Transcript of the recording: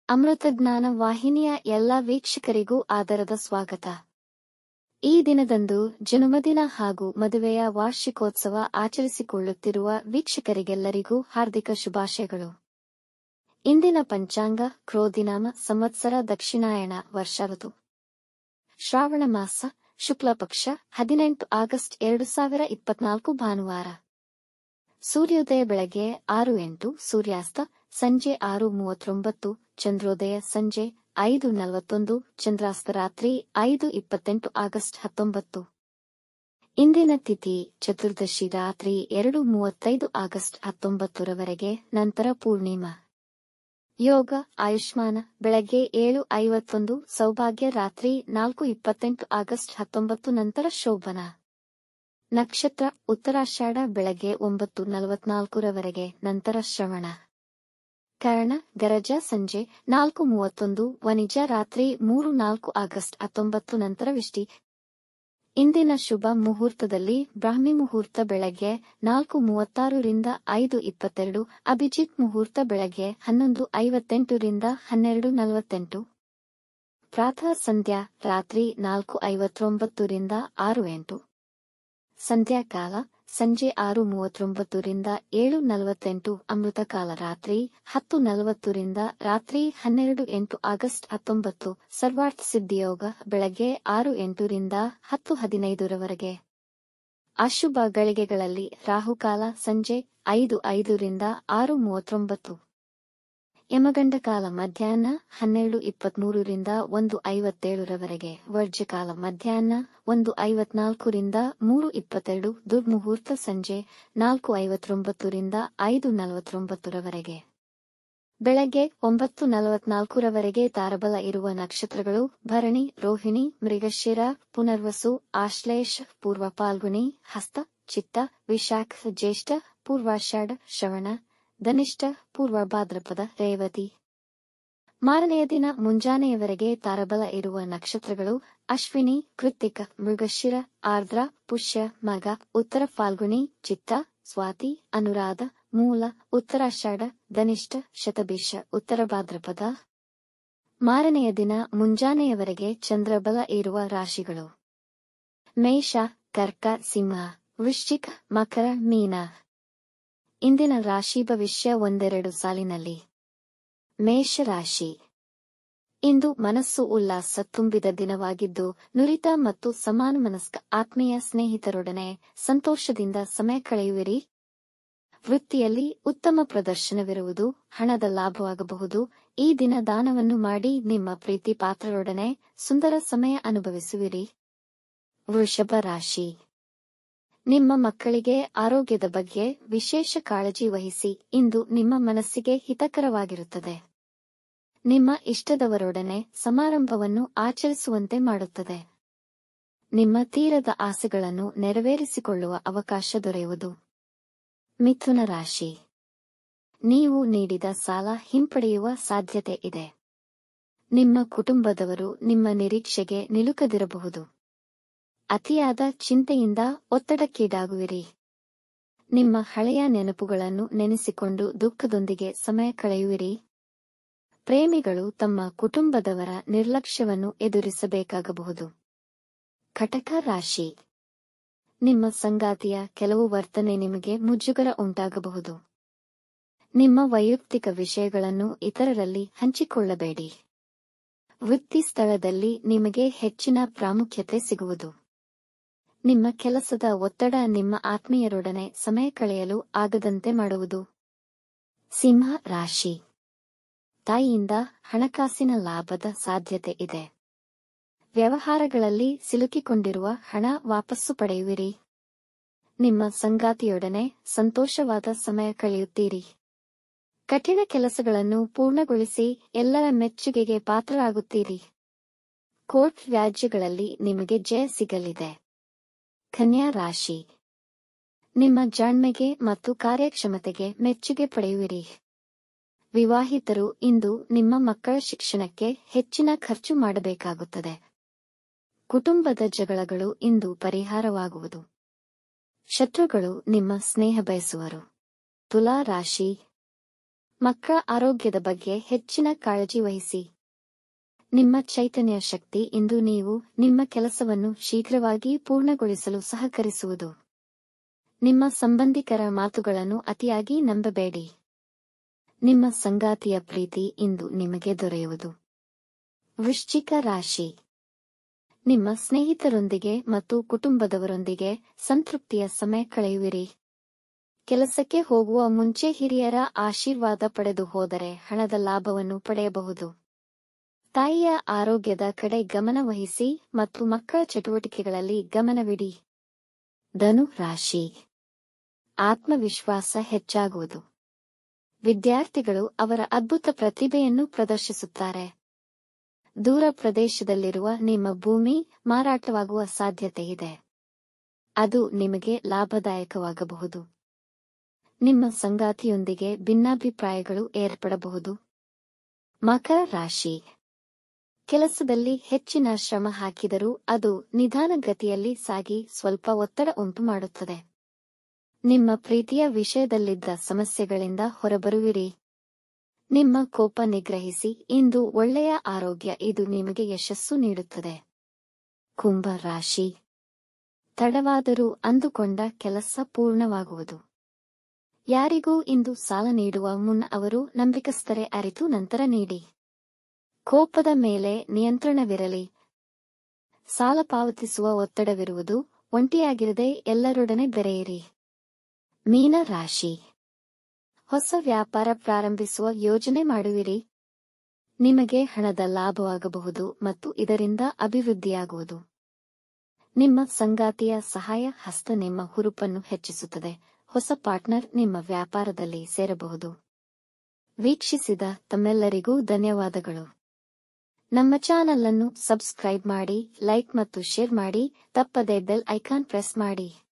ಅಮೃತಜ್ಞಾನ ವಾಹಿನಿಯ ಎಲ್ಲ ವೀಕ್ಷಕರಿಗೂ ಆದರದ ಸ್ವಾಗತ. ಈ ದಿನದಂದು ಜನ್ಮದಿನ ಹಾಗೂ ಮದುವೆಯ ವಾರ್ಷಿಕೋತ್ಸವ ಆಚರಿಸಿಕೊಳ್ಳುತ್ತಿರುವ ವೀಕ್ಷಕರಿಗೆಲ್ಲರಿಗೂ ಹಾರ್ದಿಕ ಶುಭಾಶಯಗಳು. ಇಂದಿನ ಪಂಚಾಂಗ ಕ್ರೋಧಿನಾಮ ಸಂವತ್ಸರ ದಕ್ಷಿಣಾಯಣ ವರ್ಷ ಋತು ಶ್ರಾವಣ ಮಾಸ ಶುಕ್ಲ ಪಕ್ಷ 18 ಆಗಸ್ಟ್ 2024 ಭಾನುವಾರ. ಸೂರ್ಯೋದಯ ಬೆಳಗ್ಗೆ 6:08, ಸೂರ್ಯಾಸ್ತ ಸಂಜೆ 6:39, ಚಂದ್ರೋದಯ ಸಂಜೆ 5:41, ಚಂದ್ರಾಸ್ತ ರಾತ್ರಿ 5:28 ಆಗಸ್ಟ್ 19. ಇಂದಿನ ತಿಥಿ ಚತುರ್ದಶಿ ರಾತ್ರಿ 2:35 ಆಗಸ್ಟ್ 19 ರವರೆಗೆ, ನಂತರ ಪೂರ್ಣಿಮಾ. ಯೋಗ ಆಯುಷ್ಮಾನ ಬೆಳಗ್ಗೆ 7:51, ಸೌಭಾಗ್ಯ ರಾತ್ರಿ 4:28 ಆಗಸ್ಟ್ 19, ನಂತರ ಶೋಭನ. ನಕ್ಷತ್ರ ಉತ್ತರಾಷಾಢ ಬೆಳಗ್ಗೆ 9:44 ರವರೆಗೆ, ನಂತರ ಶ್ರವಣ. ಕರ್ಣ ಗರಜ ಸಂಜೆ 4:31, ವನಿಜ ರಾತ್ರಿ 3:04 ಆಗಸ್ಟ್ 19, ನಂತರ ವಿಷ್ಟಿ. ಇಂದಿನ ಶುಭ ಮುಹೂರ್ತದಲ್ಲಿ ಬ್ರಾಹ್ಮಿ ಮುಹೂರ್ತ ಬೆಳಗ್ಗೆ 4:36 ರಿಂದ 5:22, ಅಭಿಜಿತ್ ಮುಹೂರ್ತ ಬೆಳಗ್ಗೆ 11:58 ರಿಂದ 12:48, ಪ್ರಾತಃ ಸಂಧ್ಯಾ ರಾತ್ರಿ 4:59 ರಿಂದ 6:08, ಸಂಧ್ಯಾಕಾಲ ಸಂಜೆ 6:39 ರಿಂದ 7:48, ಅಮೃತಕಾಲ ರಾತ್ರಿ 10:40 ರಿಂದ ರಾತ್ರಿ 12:08 ಆಗಸ್ಟ್ 19, ಸರ್ವಾರ್ಥ ಸಿದ್ಧಿಯೋಗ ಬೆಳಗ್ಗೆ 6:08 ರಿಂದ 10:15 ರವರೆಗೆ. ಅಶುಭ ಗಳಿಗೆಗಳಲ್ಲಿ ರಾಹುಕಾಲ ಸಂಜೆ 5:05 ರಿಂದ 6:39, ಯಮಗಂಡಕಾಲ ಮಧ್ಯಾಹ್ನ 12:23 ರಿಂದ 1:57 ರವರೆಗೆ, ವರ್ಜ್ಯಕಾಲ ಮಧ್ಯಾಹ್ನ 1:54 ರಿಂದ 3:22, ದುರ್ಮುಹೂರ್ತ ಸಂಜೆ 4:59 ರಿಂದ 5:49 ರವರೆಗೆ. ಬೆಳಗ್ಗೆ 9:44 ರವರೆಗೆ ತಾರಬಲ ಇರುವ ನಕ್ಷತ್ರಗಳು ಭರಣಿ, ರೋಹಿಣಿ, ಮೃಗಶಿರ, ಪುನರ್ವಸು, ಆಶ್ಲೇಷ, ಪೂರ್ವ ಫಾಲ್ಗುಣಿ, ಹಸ್ತ, ಚಿತ್ತ, ವಿಶಾಖ, ಜ್ಯೇಷ್ಠ, ಪೂರ್ವಾಷಾಢ, ಶ್ರವಣ, ಧನಿಷ್ಠ, ಪೂರ್ವ ಭಾದ್ರಪದ, ರೇವತಿ. ಮಾರನೆಯ ದಿನ ಮುಂಜಾನೆಯವರೆಗೆ ತಾರಬಲ ಇರುವ ನಕ್ಷತ್ರಗಳು ಅಶ್ವಿನಿ, ಕೃತ್ತಿಕ, ಮೃಗಶಿರ, ಆರ್ದ್ರ, ಪುಷ್ಯ, ಮಗ, ಉತ್ತರ ಫಾಲ್ಗುಣಿ, ಚಿತ್ತ, ಸ್ವಾತಿ, ಅನುರಾಧ, ಮೂಲ, ಉತ್ತರಾಷಾಢ, ಧನಿಷ್ಠ, ಶತಭಿಷ, ಉತ್ತರ ಭಾದ್ರಪದ. ಮಾರನೆಯ ದಿನ ಮುಂಜಾನೆಯವರೆಗೆ ಚಂದ್ರಬಲ ಇರುವ ರಾಶಿಗಳು ಮೇಷ, ಕರ್ಕ, ಸಿಂಹ, ವೃಶ್ಚಿಕ, ಮಕರ, ಮೀನ. ಇಂದಿನ ರಾಶಿ ಭವಿಷ್ಯ ಒಂದೆರಡು ಸಾಲಿನಲ್ಲಿ. ಮೇಷರಾಶಿ. ಇಂದು ಮನಸ್ಸು ಉಲ್ಲಾಸ ತುಂಬಿದ ದಿನವಾಗಿದ್ದು, ನುರಿತ ಮತ್ತು ಸಮಾನ ಮನಸ್ಕ ಆತ್ಮೀಯ ಸ್ನೇಹಿತರೊಡನೆ ಸಂತೋಷದಿಂದ ಸಮಯ ಕಳೆಯುವಿರಿ. ವೃತ್ತಿಯಲ್ಲಿ ಉತ್ತಮ ಪ್ರದರ್ಶನವಿರುವುದು, ಹಣದ ಲಾಭವಾಗಬಹುದು. ಈ ದಿನ ದಾನವನ್ನು ಮಾಡಿ ನಿಮ್ಮ ಪ್ರೀತಿ ಪಾತ್ರರೊಡನೆ ಸುಂದರ ಸಮಯ ಅನುಭವಿಸುವಿರಿ. ವೃಷಭ ರಾಶಿ. ನಿಮ್ಮ ಮಕ್ಕಳಿಗೆ ಆರೋಗ್ಯದ ಬಗ್ಗೆ ವಿಶೇಷ ಕಾಳಜಿ ವಹಿಸಿ. ಇಂದು ನಿಮ್ಮ ಮನಸ್ಸಿಗೆ ಹಿತಕರವಾಗಿರುತ್ತದೆ. ನಿಮ್ಮ ಇಷ್ಟದವರೊಡನೆ ಸಮಾರಂಭವನ್ನು ಆಚರಿಸುವಂತೆ ಮಾಡುತ್ತದೆ. ನಿಮ್ಮ ತೀರದ ಆಸೆಗಳನ್ನು ನೆರವೇರಿಸಿಕೊಳ್ಳುವ ಅವಕಾಶ ದೊರೆಯುವುದು. ಮಿಥುನ ರಾಶಿ. ನೀವು ನೀಡಿದ ಸಾಲ ಹಿಂಪಡೆಯುವ ಸಾಧ್ಯತೆ ಇದೆ. ನಿಮ್ಮ ಕುಟುಂಬದವರು ನಿಮ್ಮ ನಿರೀಕ್ಷೆಗೆ ನಿಲುಕದಿರಬಹುದು. ಅತಿಯಾದ ಚಿಂತೆಯಿಂದ ಒತ್ತಡಕ್ಕೀಡಾಗುವಿರಿ. ನಿಮ್ಮ ಹಳೆಯ ನೆನಪುಗಳನ್ನು ನೆನೆಸಿಕೊಂಡು ದುಃಖದೊಂದಿಗೆ ಸಮಯ ಕಳೆಯುವಿರಿ. ಪ್ರೇಮಿಗಳು ತಮ್ಮ ಕುಟುಂಬದವರ ನಿರ್ಲಕ್ಷ್ಯವನ್ನು ಎದುರಿಸಬೇಕಾಗಬಹುದು. ಕಟಕ ರಾಶಿ. ನಿಮ್ಮ ಸಂಗಾತಿಯ ಕೆಲವು ವರ್ತನೆ ನಿಮಗೆ ಮುಜುಗರ ಉಂಟಾಗಬಹುದು. ನಿಮ್ಮ ವೈಯಕ್ತಿಕ ವಿಷಯಗಳನ್ನು ಇತರರಲ್ಲಿ ಹಂಚಿಕೊಳ್ಳಬೇಡಿ. ವೃತ್ತಿ ಸ್ಥಳದಲ್ಲಿ ನಿಮಗೆ ಹೆಚ್ಚಿನ ಪ್ರಾಮುಖ್ಯತೆ ಸಿಗುವುದು. ನಿಮ್ಮ ಕೆಲಸದ ಒತ್ತಡ ನಿಮ್ಮ ಆತ್ಮೀಯರೊಡನೆ ಸಮಯ ಕಳೆಯಲು ಆಗದಂತೆ ಮಾಡುವುದು. ಸಿಂಹ ರಾಶಿ. ತಾಯಿಯಿಂದ ಹಣಕಾಸಿನ ಲಾಭದ ಸಾಧ್ಯತೆ ಇದೆ. ವ್ಯವಹಾರಗಳಲ್ಲಿ ಸಿಲುಕಿಕೊಂಡಿರುವ ಹಣ ವಾಪಸ್ಸು ಪಡೆಯುವಿರಿ. ನಿಮ್ಮ ಸಂಗಾತಿಯೊಡನೆ ಸಂತೋಷವಾದ ಸಮಯ ಕಳೆಯುತ್ತೀರಿ. ಕಠಿಣ ಕೆಲಸಗಳನ್ನು ಪೂರ್ಣಗೊಳಿಸಿ ಎಲ್ಲರ ಮೆಚ್ಚುಗೆಗೆ ಪಾತ್ರರಾಗುತ್ತೀರಿ. ಕೋರ್ಟ್ ವ್ಯಾಜ್ಯಗಳಲ್ಲಿ ನಿಮಗೆ ಜಯ ಸಿಗಲಿದೆ. ಕನ್ಯಾ ರಾಶಿ. ನಿಮ್ಮ ಜಾಣ್ಮೆಗೆ ಮತ್ತು ಕಾರ್ಯಕ್ಷಮತೆಗೆ ಮೆಚ್ಚುಗೆ ಪಡೆಯುವಿರಿ. ವಿವಾಹಿತರು ಇಂದು ನಿಮ್ಮ ಮಕ್ಕಳ ಶಿಕ್ಷಣಕ್ಕೆ ಹೆಚ್ಚಿನ ಖರ್ಚು ಮಾಡಬೇಕಾಗುತ್ತದೆ. ಕುಟುಂಬದ ಜಗಳಗಳು ಇಂದು ಪರಿಹಾರವಾಗುವುದು. ಶತ್ರುಗಳು ನಿಮ್ಮ ಸ್ನೇಹ ಬಯಸುವರು. ತುಲಾ ರಾಶಿ. ಮಕ್ಕಳ ಆರೋಗ್ಯದ ಬಗ್ಗೆ ಹೆಚ್ಚಿನ ಕಾಳಜಿ ವಹಿಸಿ. ನಿಮ್ಮ ಚೈತನ್ಯ ಶಕ್ತಿ ಇಂದು ನೀವು ನಿಮ್ಮ ಕೆಲಸವನ್ನು ಶೀಘ್ರವಾಗಿ ಪೂರ್ಣಗೊಳಿಸಲು ಸಹಕರಿಸುವುದು. ನಿಮ್ಮ ಸಂಬಂಧಿಕರ ಮಾತುಗಳನ್ನು ಅತಿಯಾಗಿ ನಂಬಬೇಡಿ. ನಿಮ್ಮ ಸಂಗಾತಿಯ ಪ್ರೀತಿ ಇಂದು ನಿಮಗೆ ದೊರೆಯುವುದು. ವೃಶ್ಚಿಕ ರಾಶಿ. ನಿಮ್ಮ ಸ್ನೇಹಿತರೊಂದಿಗೆ ಮತ್ತು ಕುಟುಂಬದವರೊಂದಿಗೆ ಸಂತೃಪ್ತಿಯ ಸಮಯ ಕಳೆಯುವಿರಿ. ಕೆಲಸಕ್ಕೆ ಹೋಗುವ ಮುಂಚೆ ಹಿರಿಯರ ಆಶೀರ್ವಾದ ಪಡೆದು ಹೋದರೆ ಹಣದ ಲಾಭವನ್ನು ಪಡೆಯಬಹುದು. ತಾಯಿಯ ಆರೋಗ್ಯದ ಕಡೆ ಗಮನ ವಹಿಸಿ ಮತ್ತು ಮಕ್ಕಳ ಚಟುವಟಿಕೆಗಳಲ್ಲಿ ಗಮನವಿಡಿ. ಧನು ರಾಶಿ. ಆತ್ಮವಿಶ್ವಾಸ ಹೆಚ್ಚಾಗುವುದು. ವಿದ್ಯಾರ್ಥಿಗಳು ಅವರ ಅದ್ಭುತ ಪ್ರತಿಭೆಯನ್ನು ಪ್ರದರ್ಶಿಸುತ್ತಾರೆ. ದೂರ ಪ್ರದೇಶದಲ್ಲಿರುವ ನಿಮ್ಮ ಭೂಮಿ ಮಾರಾಟವಾಗುವ ಸಾಧ್ಯತೆಯಿದೆ. ಅದು ನಿಮಗೆ ಲಾಭದಾಯಕವಾಗಬಹುದು. ನಿಮ್ಮ ಸಂಗಾತಿಯೊಂದಿಗೆ ಭಿನ್ನಾಭಿಪ್ರಾಯಗಳು ಏರ್ಪಡಬಹುದು. ಮಕರ ರಾಶಿ. ಕೆಲಸದಲ್ಲಿ ಹೆಚ್ಚಿನ ಶ್ರಮ ಹಾಕಿದರೂ ಅದು ನಿಧಾನಗತಿಯಲ್ಲಿ ಸಾಗಿ ಸ್ವಲ್ಪ ಒತ್ತಡ ಉಂಟುಮಾಡುತ್ತದೆ. ನಿಮ್ಮ ಪ್ರೀತಿಯ ವಿಷಯದಲ್ಲಿದ್ದ ಸಮಸ್ಯೆಗಳಿಂದ ಹೊರಬರುವಿರಿ. ನಿಮ್ಮ ಕೋಪ ನಿಗ್ರಹಿಸಿ. ಇಂದು ಒಳ್ಳೆಯ ಆರೋಗ್ಯ ಇದು ನಿಮಗೆ ಯಶಸ್ಸು ನೀಡುತ್ತದೆ. ಕುಂಭ ರಾಶಿ. ತಡವಾದರೂ ಅಂದುಕೊಂಡ ಕೆಲಸ ಪೂರ್ಣವಾಗುವುದು. ಯಾರಿಗೂ ಇಂದು ಸಾಲ ನೀಡುವ ಮುನ್ನ ಅವರು ನಂಬಿಕಸ್ಥರೇ ಅರಿತು ನಂತರ ನೀಡಿ. ಕೋಪದ ಮೇಲೆ ನಿಯಂತ್ರಣವಿರಲಿ. ಸಾಲ ಪಾವತಿಸುವ ಒತ್ತಡವಿರುವುದು. ಒಂಟಿಯಾಗಿರದೆ ಎಲ್ಲರೊಡನೆ ಬೆರೆಯಿರಿ. ಮೀನ ರಾಶಿ. ಹೊಸ ವ್ಯಾಪಾರ ಪ್ರಾರಂಭಿಸುವ ಯೋಜನೆ ಮಾಡುವಿರಿ. ನಿಮಗೆ ಹಣದ ಲಾಭವಾಗಬಹುದು ಮತ್ತು ಇದರಿಂದ ಅಭಿವೃದ್ಧಿಯಾಗುವುದು. ನಿಮ್ಮ ಸಂಗಾತಿಯ ಸಹಾಯ ಹಸ್ತ ನಿಮ್ಮ ಹುರುಪನ್ನು ಹೆಚ್ಚಿಸುತ್ತದೆ. ಹೊಸ ಪಾರ್ಟ್ನರ್ ನಿಮ್ಮ ವ್ಯಾಪಾರದಲ್ಲಿ ಸೇರಬಹುದು. ವೀಕ್ಷಿಸಿದ ತಮ್ಮೆಲ್ಲರಿಗೂ ಧನ್ಯವಾದಗಳು. ನಮ್ಮ ಚಾನಲ್ ಅನ್ನು ಸಬ್ಸ್ಕ್ರೈಬ್ ಮಾಡಿ, ಲೈಕ್ ಮತ್ತು ಶೇರ್ ಮಾಡಿ. ತಪ್ಪದೇ ಬೆಲ್ ಐಕಾನ್ ಪ್ರೆಸ್ ಮಾಡಿ.